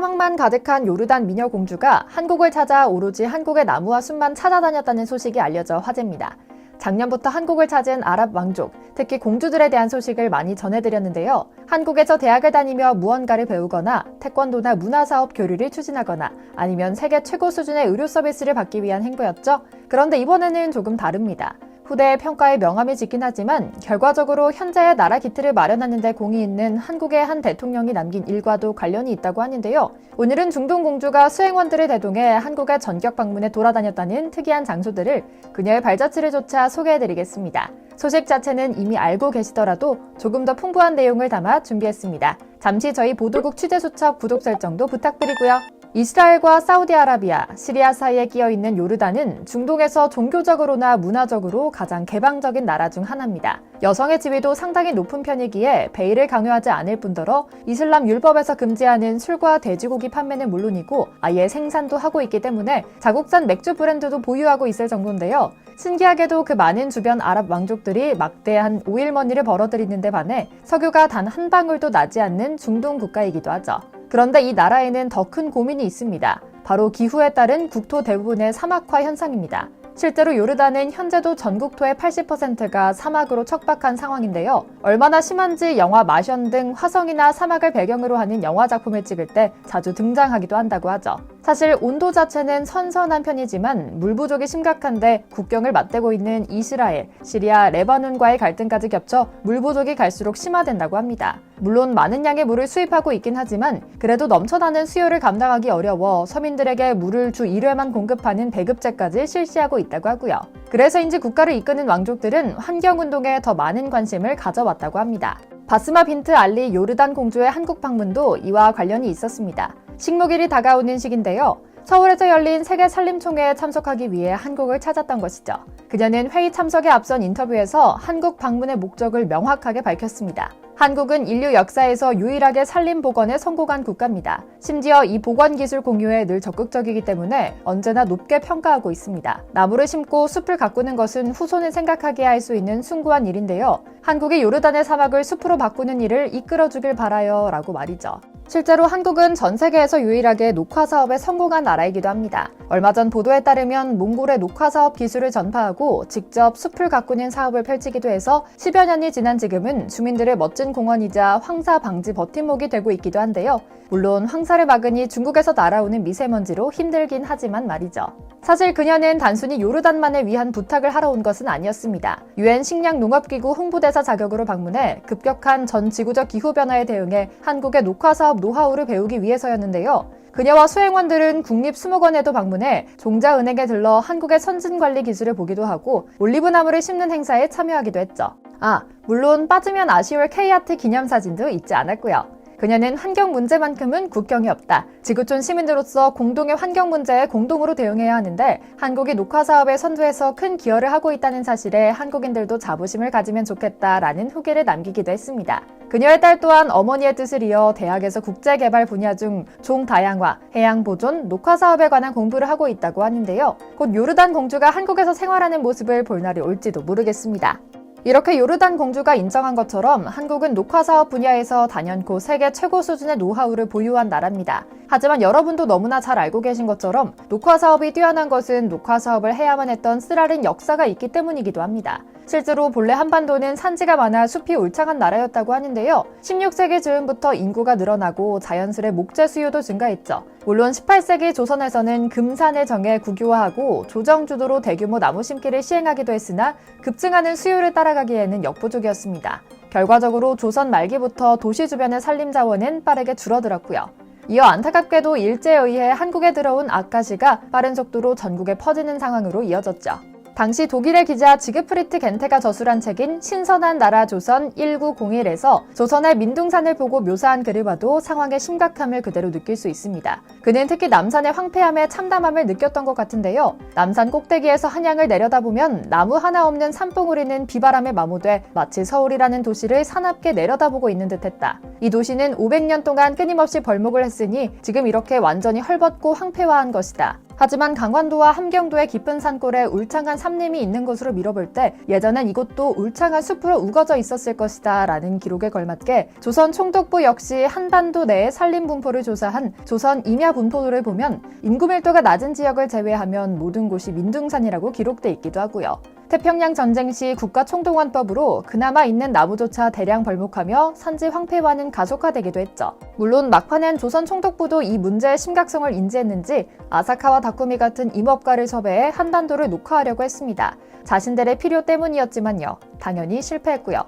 사막만 가득한 요르단 미녀 공주가 한국을 찾아 오로지 한국의 나무와 숲만 찾아다녔다는 소식이 알려져 화제입니다. 작년부터 한국을 찾은 아랍 왕족, 특히 공주들에 대한 소식을 많이 전해드렸는데요. 한국에서 대학을 다니며 무언가를 배우거나 태권도나 문화사업 교류를 추진하거나 아니면 세계 최고 수준의 의료 서비스를 받기 위한 행보였죠. 그런데 이번에는 조금 다릅니다. 후대의 평가에 명함이 짓긴 하지만 결과적으로 현재의 나라 기틀을 마련하는 데 공이 있는 한국의 한 대통령이 남긴 일과도 관련이 있다고 하는데요. 오늘은 중동 공주가 수행원들을 대동해 한국의 전격 방문에 돌아다녔다는 특이한 장소들을 그녀의 발자취를 조차 소개해드리겠습니다. 소식 자체는 이미 알고 계시더라도 조금 더 풍부한 내용을 담아 준비했습니다. 잠시 저희 보도국 취재수첩 구독 설정도 부탁드리고요. 이스라엘과 사우디아라비아, 시리아 사이에 끼어있는 요르단은 중동에서 종교적으로나 문화적으로 가장 개방적인 나라 중 하나입니다. 여성의 지위도 상당히 높은 편이기에 베일을 강요하지 않을 뿐더러 이슬람 율법에서 금지하는 술과 돼지고기 판매는 물론이고 아예 생산도 하고 있기 때문에 자국산 맥주 브랜드도 보유하고 있을 정도인데요. 신기하게도 그 많은 주변 아랍 왕족들이 막대한 오일머니를 벌어들이는 데 반해 석유가 단 한 방울도 나지 않는 중동 국가이기도 하죠. 그런데 이 나라에는 더 큰 고민이 있습니다. 바로 기후에 따른 국토 대부분의 사막화 현상입니다. 실제로 요르단은 현재도 전국토의 80%가 사막으로 척박한 상황인데요. 얼마나 심한지 영화 마션 등 화성이나 사막을 배경으로 하는 영화 작품을 찍을 때 자주 등장하기도 한다고 하죠. 사실 온도 자체는 선선한 편이지만 물 부족이 심각한데 국경을 맞대고 있는 이스라엘, 시리아, 레바논과의 갈등까지 겹쳐 물 부족이 갈수록 심화된다고 합니다. 물론 많은 양의 물을 수입하고 있긴 하지만 그래도 넘쳐나는 수요를 감당하기 어려워 서민들에게 물을 주 1회만 공급하는 배급제까지 실시하고 있다고 하고요. 그래서인지 국가를 이끄는 왕족들은 환경운동에 더 많은 관심을 가져왔다고 합니다. 바스마 빈트 알리 요르단 공주의 한국 방문도 이와 관련이 있었습니다. 식목일이 다가오는 시기인데요. 서울에서 열린 세계 산림총회에 참석하기 위해 한국을 찾았던 것이죠. 그녀는 회의 참석에 앞선 인터뷰에서 한국 방문의 목적을 명확하게 밝혔습니다. 한국은 인류 역사에서 유일하게 산림 복원에 성공한 국가입니다. 심지어 이 복원 기술 공유에 늘 적극적이기 때문에 언제나 높게 평가하고 있습니다. 나무를 심고 숲을 가꾸는 것은 후손을 생각하게 할 수 있는 숭고한 일인데요. 한국이 요르단의 사막을 숲으로 바꾸는 일을 이끌어주길 바라요 라고 말이죠. 실제로 한국은 전 세계에서 유일하게 녹화 사업에 성공한 나라이기도 합니다. 얼마 전 보도에 따르면 몽골의 녹화 사업 기술을 전파하고 직접 숲을 가꾸는 사업을 펼치기도 해서 10여 년이 지난 지금은 주민들의 멋진 공원이자 황사 방지 버팀목이 되고 있기도 한데요. 물론 황사를 막으니 중국에서 날아오는 미세먼지로 힘들긴 하지만 말이죠. 사실 그녀는 단순히 요르단만을 위한 부탁을 하러 온 것은 아니었습니다. UN 식량농업기구 홍보대사 자격으로 방문해 급격한 전 지구적 기후변화에 대응해 한국의 녹화 사업 노하우를 배우기 위해서였는데요. 그녀와 수행원들은 국립수목원에도 방문해 종자은행에 들러 한국의 선진관리 기술을 보기도 하고 올리브나무를 심는 행사에 참여하기도 했죠. 물론 빠지면 아쉬울 K아트 기념사진도 잊지 않았고요. 그녀는 환경 문제만큼은 국경이 없다. 지구촌 시민들로서 공동의 환경 문제에 공동으로 대응해야 하는데 한국이 녹화 사업에 선두에서 큰 기여를 하고 있다는 사실에 한국인들도 자부심을 가지면 좋겠다라는 후기를 남기기도 했습니다. 그녀의 딸 또한 어머니의 뜻을 이어 대학에서 국제개발 분야 중 종다양화, 해양보존, 녹화 사업에 관한 공부를 하고 있다고 하는데요. 곧 요르단 공주가 한국에서 생활하는 모습을 볼 날이 올지도 모르겠습니다. 이렇게 요르단 공주가 인정한 것처럼 한국은 녹화 사업 분야에서 단연코 세계 최고 수준의 노하우를 보유한 나라입니다. 하지만 여러분도 너무나 잘 알고 계신 것처럼 녹화 사업이 뛰어난 것은 녹화 사업을 해야만 했던 쓰라린 역사가 있기 때문이기도 합니다. 실제로 본래 한반도는 산지가 많아 숲이 울창한 나라였다고 하는데요. 16세기 즈음부터 인구가 늘어나고 자연스레 목재 수요도 증가했죠. 물론 18세기 조선에서는 금산을 정해 국유화하고 조정주도로 대규모 나무 심기를 시행하기도 했으나 급증하는 수요를 따라가기에는 역부족이었습니다. 결과적으로 조선 말기부터 도시 주변의 산림 자원은 빠르게 줄어들었고요. 이어 안타깝게도 일제에 의해 한국에 들어온 아카시가 빠른 속도로 전국에 퍼지는 상황으로 이어졌죠. 당시 독일의 기자 지그프리트 겐테가 저술한 책인 신선한 나라 조선 1901에서 조선의 민둥산을 보고 묘사한 글을 봐도 상황의 심각함을 그대로 느낄 수 있습니다. 그는 특히 남산의 황폐함에 참담함을 느꼈던 것 같은데요. 남산 꼭대기에서 한양을 내려다보면 나무 하나 없는 산봉우리는 비바람에 마모돼 마치 서울이라는 도시를 사납게 내려다보고 있는 듯했다. 이 도시는 500년 동안 끊임없이 벌목을 했으니 지금 이렇게 완전히 헐벗고 황폐화한 것이다. 하지만 강원도와 함경도의 깊은 산골에 울창한 산림이 있는 곳으로 밀어볼 때 예전엔 이곳도 울창한 숲으로 우거져 있었을 것이다 라는 기록에 걸맞게 조선 총독부 역시 한반도 내의 산림 분포를 조사한 조선 임야 분포도를 보면 인구 밀도가 낮은 지역을 제외하면 모든 곳이 민둥산이라고 기록돼 있기도 하고요. 태평양 전쟁 시 국가총동원법으로 그나마 있는 나무조차 대량 벌목하며 산지 황폐화는 가속화되기도 했죠. 물론 막판엔 조선 총독부도 이 문제의 심각성을 인지했는지 아사카와 다쿠미 같은 임업가를 섭외해 한반도를 녹화하려고 했습니다. 자신들의 필요 때문이었지만요. 당연히 실패했고요.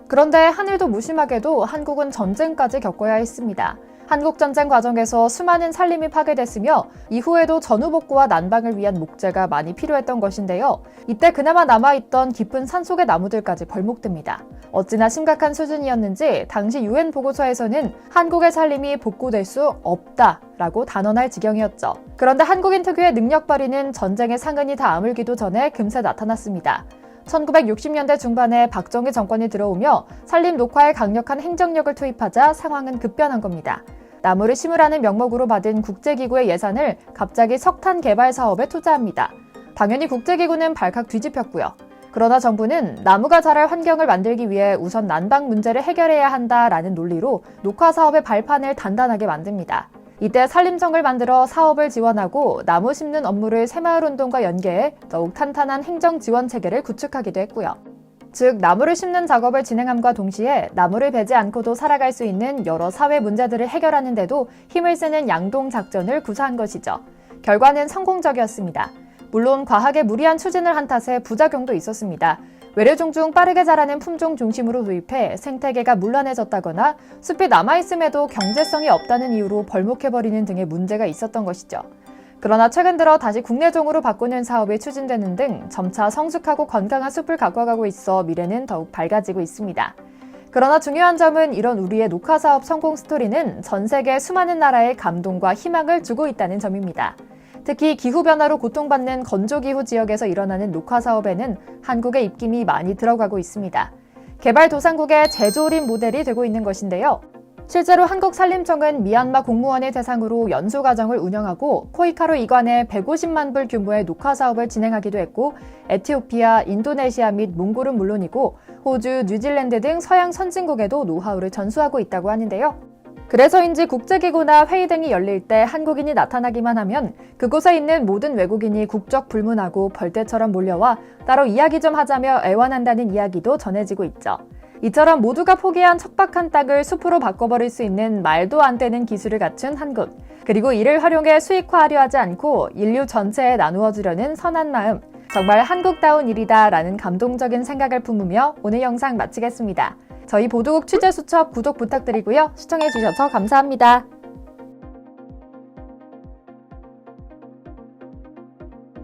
그런데 하늘도 무심하게도 한국은 전쟁까지 겪어야 했습니다. 한국전쟁 과정에서 수많은 산림이 파괴됐으며 이후에도 전후복구와 난방을 위한 목재가 많이 필요했던 것인데요. 이때 그나마 남아있던 깊은 산속의 나무들까지 벌목됩니다. 어찌나 심각한 수준이었는지 당시 UN 보고서에서는 한국의 산림이 복구될 수 없다라고 단언할 지경이었죠. 그런데 한국인 특유의 능력 발휘는 전쟁의 상흔이 다 아물기도 전에 금세 나타났습니다. 1960년대 중반에 박정희 정권이 들어오며 산림 녹화에 강력한 행정력을 투입하자 상황은 급변한 겁니다. 나무를 심으라는 명목으로 받은 국제기구의 예산을 갑자기 석탄 개발 사업에 투자합니다. 당연히 국제기구는 발칵 뒤집혔고요. 그러나 정부는 나무가 자랄 환경을 만들기 위해 우선 난방 문제를 해결해야 한다라는 논리로 녹화 사업의 발판을 단단하게 만듭니다. 이때 산림청을 만들어 사업을 지원하고 나무 심는 업무를 새마을운동과 연계해 더욱 탄탄한 행정 지원 체계를 구축하기도 했고요. 즉 나무를 심는 작업을 진행함과 동시에 나무를 베지 않고도 살아갈 수 있는 여러 사회 문제들을 해결하는 데도 힘을 쓰는 양동 작전을 구사한 것이죠. 결과는 성공적이었습니다. 물론 과하게 무리한 추진을 한 탓에 부작용도 있었습니다. 외래종 중 빠르게 자라는 품종 중심으로 도입해 생태계가 문란해졌다거나 숲이 남아있음에도 경제성이 없다는 이유로 벌목해버리는 등의 문제가 있었던 것이죠. 그러나 최근 들어 다시 국내종으로 바꾸는 사업이 추진되는 등 점차 성숙하고 건강한 숲을 가꿔가고 있어 미래는 더욱 밝아지고 있습니다. 그러나 중요한 점은 이런 우리의 녹화사업 성공 스토리는 전 세계 수많은 나라에 감동과 희망을 주고 있다는 점입니다. 특히 기후변화로 고통받는 건조기후 지역에서 일어나는 녹화사업에는 한국의 입김이 많이 들어가고 있습니다. 개발도상국의 제조림 모델이 되고 있는 것인데요. 실제로 한국산림청은 미얀마 공무원을 대상으로 연수과정을 운영하고 코이카로 이관해 150만 불 규모의 녹화사업을 진행하기도 했고 에티오피아, 인도네시아 및 몽골은 물론이고 호주, 뉴질랜드 등 서양 선진국에도 노하우를 전수하고 있다고 하는데요. 그래서인지 국제기구나 회의 등이 열릴 때 한국인이 나타나기만 하면 그곳에 있는 모든 외국인이 국적 불문하고 벌떼처럼 몰려와 따로 이야기 좀 하자며 애원한다는 이야기도 전해지고 있죠. 이처럼 모두가 포기한 척박한 땅을 숲으로 바꿔버릴 수 있는 말도 안 되는 기술을 갖춘 한국. 그리고 이를 활용해 수익화하려 하지 않고 인류 전체에 나누어 주려는 선한 마음. 정말 한국다운 일이다 라는 감동적인 생각을 품으며 오늘 영상 마치겠습니다. 저희 보도국 취재수첩 구독 부탁드리고요. 시청해주셔서 감사합니다.